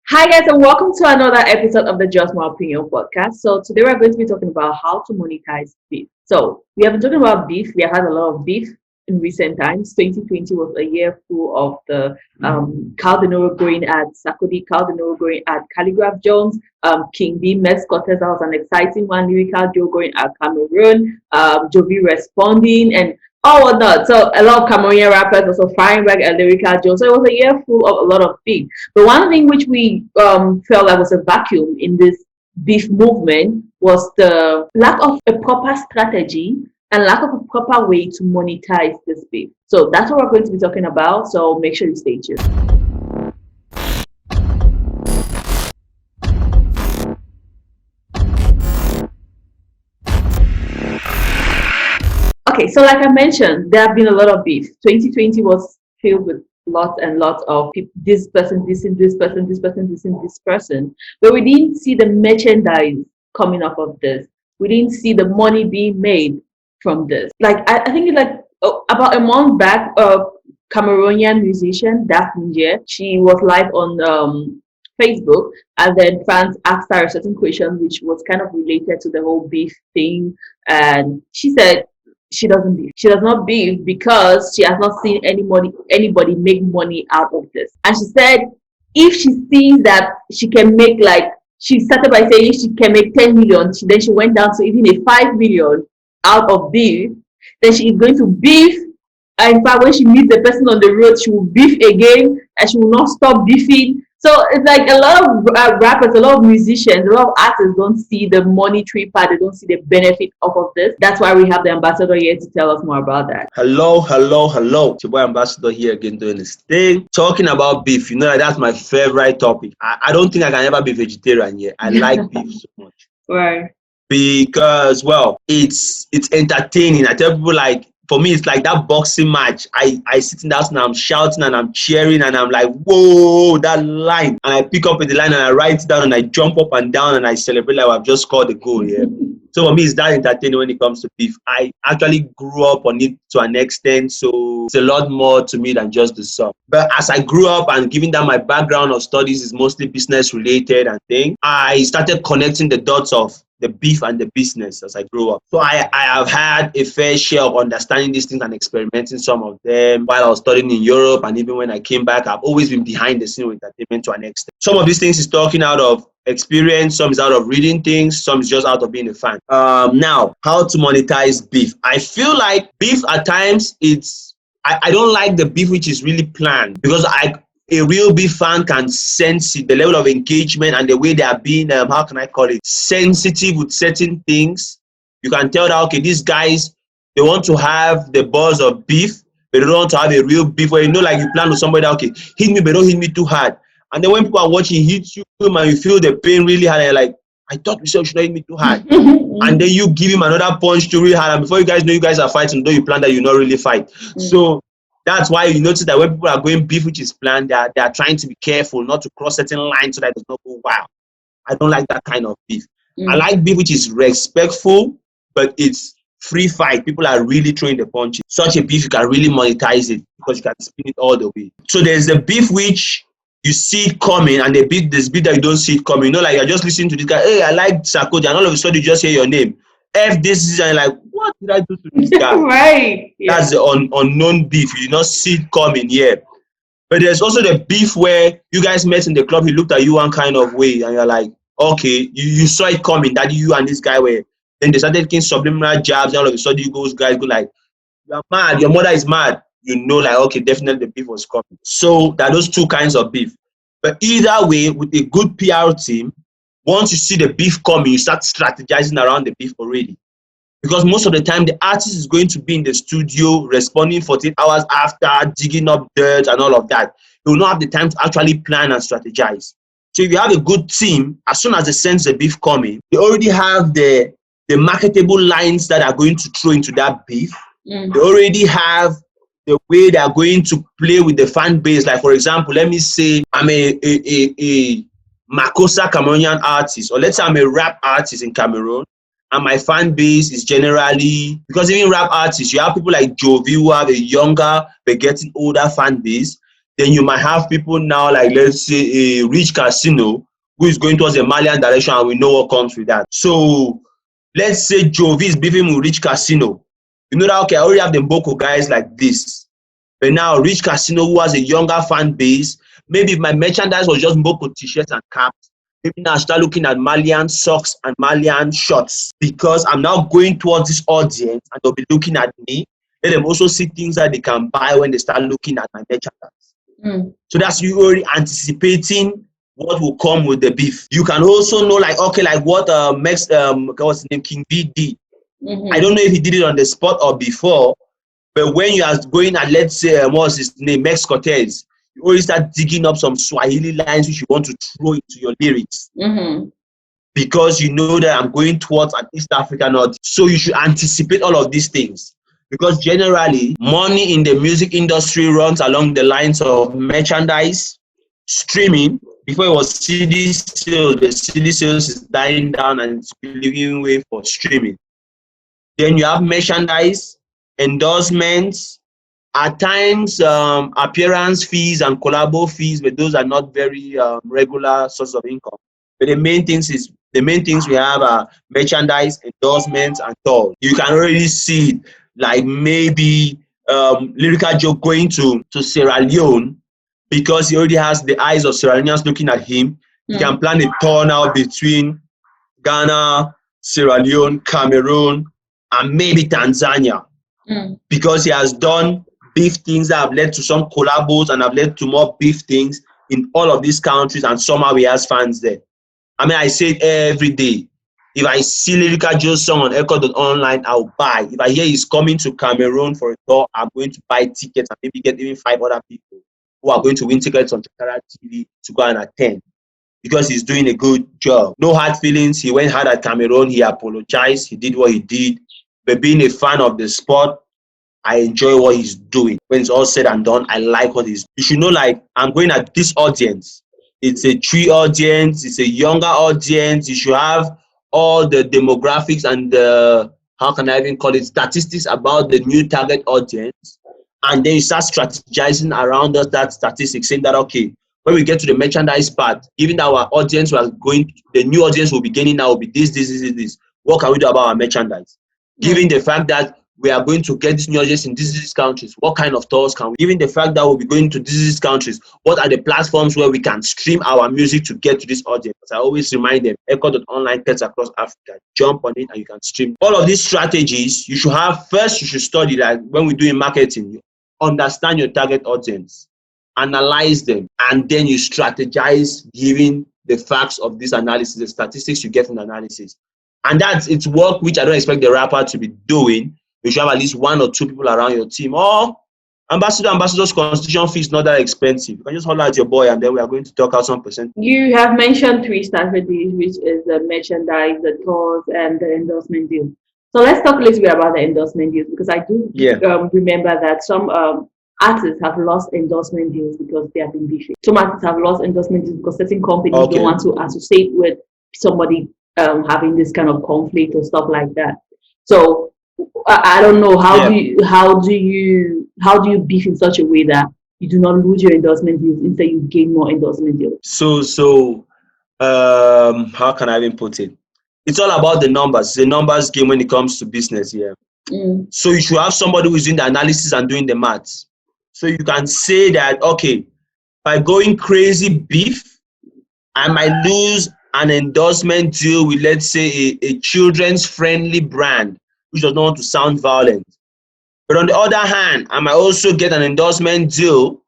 Hi guys, and welcome to another episode of the Just My Opinion podcast. So today we're going to be talking about how to monetize beef. So we have been talking about beef. We have had a lot of beef in recent times. 2020 was a year full of the Cal Denero going at Sakudi, Cal Denero going at Calligraph Jones, King B, Mex Cortez. That was an exciting one. Lyrical Joe going at Cameroon, Jovi responding, and all whatnot. So a lot of Cameroonian rappers also firing back at Lyrical Joe. So it was a year full of a lot of beef. But one thing which we felt like was a vacuum in this beef movement was the lack of a proper strategy and lack of a proper way to monetize this beef. So that's what we're going to be talking about. So make sure you stay tuned. Okay, so like I mentioned, there have been a lot of beef. 2020 was filled with lots and lots of people, this person dissing this person, this person dissing this person. But we didn't see the merchandise coming up of this. We didn't see the money being made from this. Like I think it's like about a month back, a Cameroonian musician, Daphne, she was live on Facebook, and then fans asked her a certain question, which was kind of related to the whole beef thing, and she said she doesn't beef. She does not beef because she has not seen anybody make money out of this. And she said if she sees that she can make, like, she started by saying if she can make 10 million, then she went down to even a 5 million out of beef, then she is going to beef. And in fact, when she meets the person on the road, she will beef again and she will not stop beefing. So it's like a lot of rappers, a lot of musicians, a lot of artists don't see the monetary part, they don't see the benefit of this. That's why we have the ambassador here to tell us more about that. Hello. It's your boy Ambassador here again doing this thing. Talking about beef, that's my favorite topic. I don't think I can ever be vegetarian yet. I like beef so much. Right. Because, well, it's entertaining. I tell people, like, for me, it's like that boxing match. I sit in the house and I'm shouting and I'm cheering and I'm like, whoa, that line. And I pick up with the line and I write it down and I jump up and down and I celebrate like I've just scored a goal. Yeah. So for me, it's that entertaining when it comes to beef. I actually grew up on it to an extent, so it's a lot more to me than just the song. But as I grew up and given that my background of studies is mostly business related and things, I started connecting the dots of the beef and the business as I grew up. So I have had a fair share of understanding these things and experimenting some of them while I was studying in Europe, and even when I came back, I've always been behind the scene with entertainment to an extent. Some of these things is talking out of experience, some is out of reading things, some is just out of being a fan. Now, how to monetize beef. I feel like beef at times, I don't like the beef which is really planned, because a real beef fan can sense it, the level of engagement and the way they are being, how can I call it, sensitive with certain things. You can tell that, okay, these guys, they want to have the buzz of beef, but they don't want to have a real beef where, like, you plan with somebody that, okay, hit me, but don't hit me too hard. And then when people are watching, hit you, and you feel the pain really hard, and you're like, I thought we said you should not hit me too hard. And then you give him another punch to really hard, and before you guys know, you guys are fighting, though you plan that you not really fight. So that's why you notice that when people are going beef which is planned, they are trying to be careful not to cross certain lines so that it does not go wild. I don't like that kind of beef. I like beef which is respectful, but it's free fight. People are really throwing the punches. Such a beef, you can really monetize it because you can spin it all the way. So there's the beef which you see it coming, and there's beef that you don't see it coming. Like you're just listening to this guy, hey, I like Sarkozy, and all of a sudden you just hear your name. This is, and you're like, what did I do to this guy? Right. Yeah. That's the unknown beef. You did not see it coming yet. But there's also the beef where you guys met in the club, he looked at you one kind of way, and you're like, okay, you saw it coming, that you and this guy were. Then they started taking subliminal jabs, and all of a sudden you guys go like, you're mad, your mother is mad. Like, okay, definitely the beef was coming. So there are those two kinds of beef. But either way, with a good PR team, once you see the beef coming, you start strategizing around the beef already. Because most of the time, the artist is going to be in the studio responding 48 hours after, digging up dirt and all of that. They will not have the time to actually plan and strategize. So if you have a good team, as soon as they sense the beef coming, they already have the marketable lines that are going to throw into that beef. They already have the way they are going to play with the fan base. Like, for example, let me say I'm a Makossa Cameroonian artist, or let's say I'm a rap artist in Cameroon. And my fan base is generally, because even rap artists, you have people like Jovi who have a younger but getting older fan base. Then you might have people now, like let's say a rich casino who is going towards a Malian direction, and we know what comes with that. So let's say Jovi is beefing with rich casino. You know that, okay, I already have the Boko guys like this. But now rich casino who has a younger fan base, maybe if my merchandise was just Boko t-shirts and caps, maybe now I start looking at Malian socks and Malian shorts, because I'm now going towards this audience and they'll be looking at me. Let them also see things that they can buy when they start looking at my merchandise. So that's you already anticipating what will come with the beef. You can also know, like, okay, like what what's his name, King B did. I don't know if he did it on the spot or before, but when you are going at, let's say, what's his name, Mex Cortez, you always start digging up some Swahili lines which you want to throw into your lyrics. Because you know that I'm going towards an East African audience. So you should anticipate all of these things. Because generally, money in the music industry runs along the lines of merchandise, streaming. Before it was CD sales, the CD sales is dying down and it's giving way for streaming. Then you have merchandise, endorsements, at times appearance fees and collabo fees, but those are not very regular source of income. But the main things we have are merchandise, endorsements, and tours. You can already see it, like maybe Lyrical Joe going to Sierra Leone because he already has the eyes of Sierra Leoneans looking at him. He can plan a tour now between Ghana, Sierra Leone, Cameroon, and maybe Tanzania, because he has done beef things that have led to some collabos and have led to more beef things in all of these countries, and somehow he has fans there. I mean, I say it every day. If I see Lyrical Joe's song on Echo.online, I'll buy. If I hear he's coming to Cameroon for a tour, I'm going to buy tickets and maybe get even 5 other people who are going to win tickets on Chakara TV to go and attend, because he's doing a good job. No hard feelings. He went hard at Cameroon. He apologized. He did what he did. But being a fan of the sport, I enjoy what he's doing. When it's all said and done, I like what he's doing. You should know, like, I'm going at this audience. It's a tree audience. It's a younger audience. You should have all the demographics and the, how can I even call it, statistics about the new target audience. And then you start strategizing around that statistics, saying that, okay, when we get to the merchandise part, given that our audience was going, the new audience will be gaining now will be this. What can we do about our merchandise? Given the fact that we are going to get this new audience in these countries, what kind of tours can we? Given the fact that we'll be going to these countries, what are the platforms where we can stream our music to get to this audience? I always remind them, Echo.online cuts across Africa. Jump on it and you can stream. All of these strategies, you should have, first you should study that when we're doing marketing, you understand your target audience, analyze them, and then you strategize given the facts of this analysis, the statistics you get from the analysis. And it's work which I don't expect the rapper to be doing. You should have at least 1 or 2 people around your team. Or ambassador's constitution fee is not that expensive. You can just holler at your boy and then we are going to talk out some percent. You have mentioned 3 strategies, which is the merchandise, the tours, and the endorsement deal. So let's talk a little bit about the endorsement deals, because I do remember that some artists have lost endorsement deals because they have been beefing. Some artists have lost endorsement deals because certain companies don't want to associate with somebody having this kind of conflict or stuff like that. So I don't know, how do you beef in such a way that you do not lose your endorsement deals, instead you gain more endorsement deals? So how can I even put it? It's all about the numbers. It's a numbers game when it comes to business. So you should have somebody who's doing the analysis and doing the maths. So you can say that, okay, by going crazy beef, I might lose an endorsement deal with, let's say, a children's friendly brand, which does not want to sound violent. But on the other hand, I might also get an endorsement deal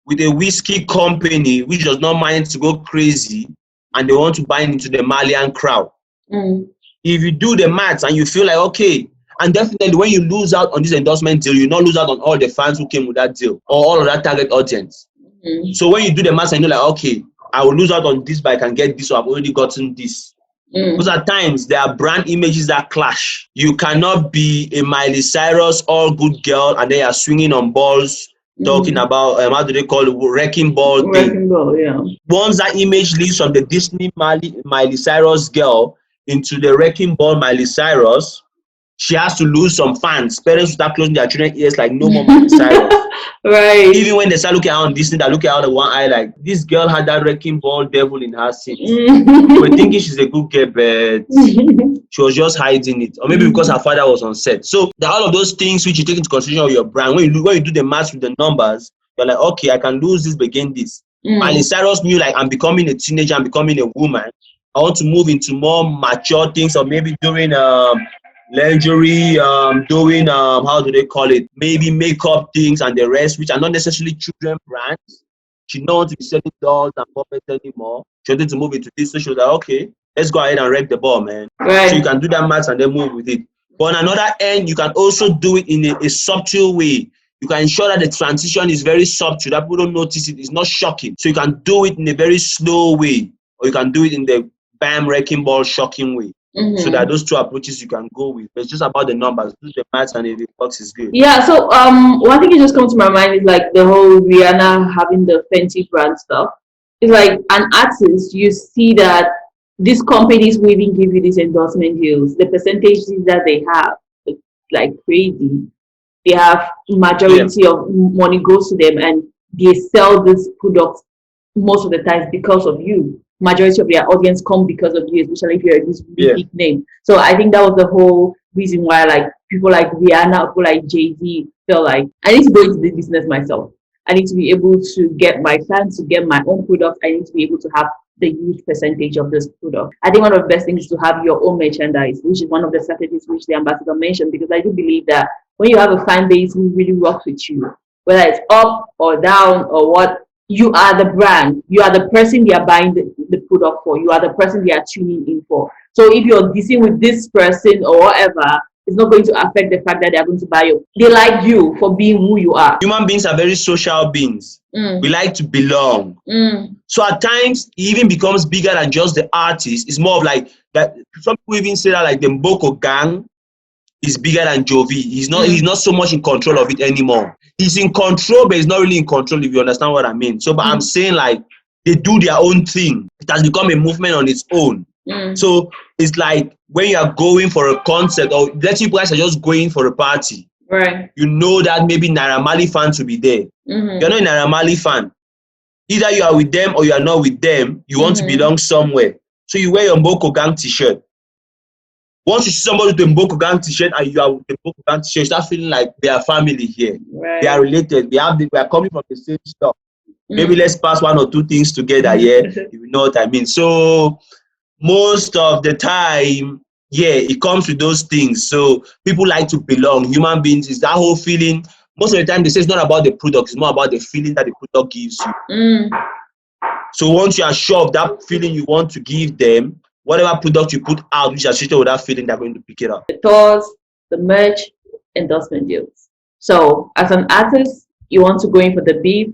with a whiskey company which does not mind to go crazy and they want to buy into the Malian crowd. If you do the maths and you feel like, okay, and definitely when you lose out on this endorsement deal, you not lose out on all the fans who came with that deal or all of that target audience. So when you do the maths and you're like, okay, I will lose out on this, but I can get this, so I've already gotten this. Because at times there are brand images that clash. You cannot be a Miley Cyrus all good girl and then you're swinging on balls, talking about how do they call it, wrecking ball thing. Wrecking ball, yeah. Once that image leaves from the Disney Miley Cyrus girl into the wrecking ball Miley Cyrus, she has to lose some fans. Parents start closing their children's ears like no more Miley Cyrus. Right. Even when they start looking out on Disney, they look out of one eye like this girl had that wrecking ball devil in her since. We're thinking she's a good girl, but she was just hiding it, or maybe because her father was on set. So there are all of those things which you take into consideration of your brand. When you do the math with the numbers, you're like, okay, I can lose this, but gain this. Miley Cyrus knew like I'm becoming a teenager, I'm becoming a woman. I want to move into more mature things, or maybe doing lingerie, doing how do they call it? Maybe makeup things and the rest, which are not necessarily children brands. She don't want to be selling dolls and puppets anymore. She wanted to move into this, so she was like, okay, let's go ahead and wreck the ball, man. Right. So you can do that math and then move with it. But on another end, you can also do it in a subtle way. You can ensure that the transition is very subtle, that people don't notice it. It's not shocking. So you can do it in a very slow way, or you can do it in the bam, wrecking ball, shocking way. So there are those two approaches you can go with. But it's just about the numbers. Do the maths, and if it works, is good. Yeah, so one thing that just comes to my mind is like the whole Rihanna having the Fenty brand stuff. It's like an artist, you see that these companies will even give you these endorsement deals. The percentages that they have, it's like crazy. They have majority of money goes to them, and they sell this product most of the times because of you. Majority of their audience come because of you, especially if you're this really big name. So I think that was the whole reason why like people like Rihanna, people like Jay-Z felt like I need to go into this business myself. I need to be able to get my fans to get my own product. I need to be able to have the huge percentage of this product. I think one of the best things is to have your own merchandise, which is one of the strategies which the ambassador mentioned, because I do believe that when you have a fan base who really rocks with you, whether it's up or down or what, you are the brand. You are the person they are buying the product for. You are the person they are tuning in for. So if you're dissing with this person or whatever, it's not going to affect the fact that they are going to buy you. They like you for being who you are. Human beings are very social beings. We like to belong. So at times, it even becomes bigger than just the artist. It's more of like that. Some people even say that like the Mboko gang is bigger than Jovi. He's not so much in control of it anymore. He's in control, but he's not really in control, if you understand what I mean. So, but I'm saying like they do their own thing. It has become a movement on its own. So it's like when you are going for a concert, or let's say you guys are just going for a party. Right. You know that maybe Naira Marley fans will be there. You're not a Naira Marley fan. Either you are with them or you are not with them. You want to belong somewhere. So you wear your Mboko gang t-shirt. Once you see somebody with a Mboko gang t-shirt and you are with the Mboko gang t-shirt, you start feeling like they are family here. Right. They are related. We are coming from the same stuff. Maybe let's pass one or two things together here. If you know what I mean. So most of the time, it comes with those things. So people like to belong. Human beings is that whole feeling. Most of the time, they say it's not about the product. It's more about the feeling that the product gives you. So once you are sure of that feeling you want to give them, whatever product you put out, which is associated with that feeling, they're going to pick it up. The tours, the merch, endorsement deals. So as an artist, you want to go in for the beef,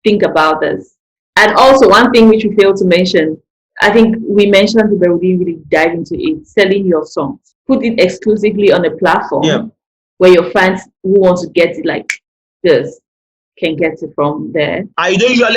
think about this. And also one thing which we failed to mention, I think we mentioned it, but we didn't really dive into it, selling your songs. Put it exclusively on a platform where your fans who want to get it like this can get it from there. I don't usually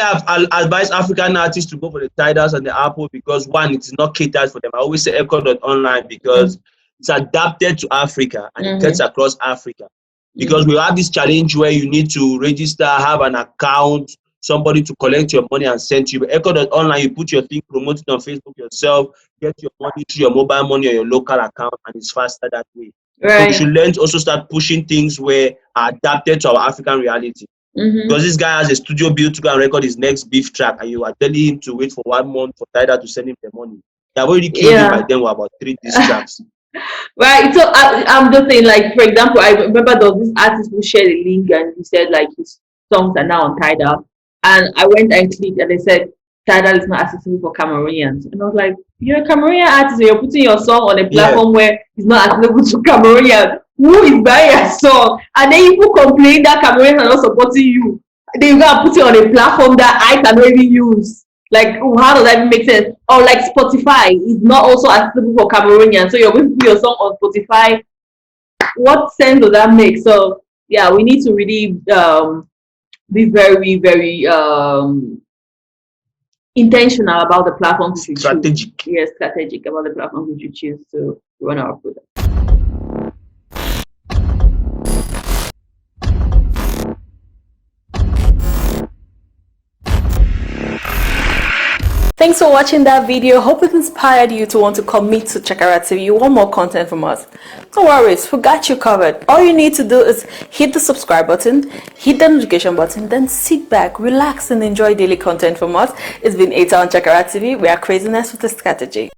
advise African artists to go for the Tidals and the Apple because one, it is not catered for them. I always say Echo.online because it's adapted to Africa and it gets across Africa. Because we have this challenge where you need to register, have an account, somebody to collect your money and send to you. But Echo.online, you put your thing, promote it on Facebook yourself, get your money through your mobile money or your local account, and it's faster that way. Right. So we should learn to also start pushing things where are adapted to our African reality. Because this guy has a studio built to go and record his next beef track, and you are telling him to wait for 1 month for Tidal to send him the money. They have already killed him by then with about 3 diss tracks. Right. So I'm just saying, like, for example, I remember there was this artist who shared a link and he said, like, his songs are now on Tidal. And I went and clicked and they said, Tidal is not accessible for Cameroonians. And I was like, you're a Cameroonian artist, and you're putting your song on a platform where it's not accessible to Cameroonians. Who is buying your song? And then you complain that Cameroonians are not supporting you. Then you gotta put it on a platform that I cannot even use. Like, how does that make sense? Or like Spotify is not also accessible for Cameroonians, so you're going to put your song on Spotify. What sense does that make? So yeah, we need to really be very, very intentional about the platforms we choose. Yes, strategic about the platforms we choose to run our product. Thanks for watching that video. Hope it inspired you to want to commit to Chakara TV. You want more content from us? No worries, we got you covered. All you need to do is hit the subscribe button, hit the notification button, then sit back, relax, and enjoy daily content from us. It's been Eta on Chakara TV. We are craziness with a strategy.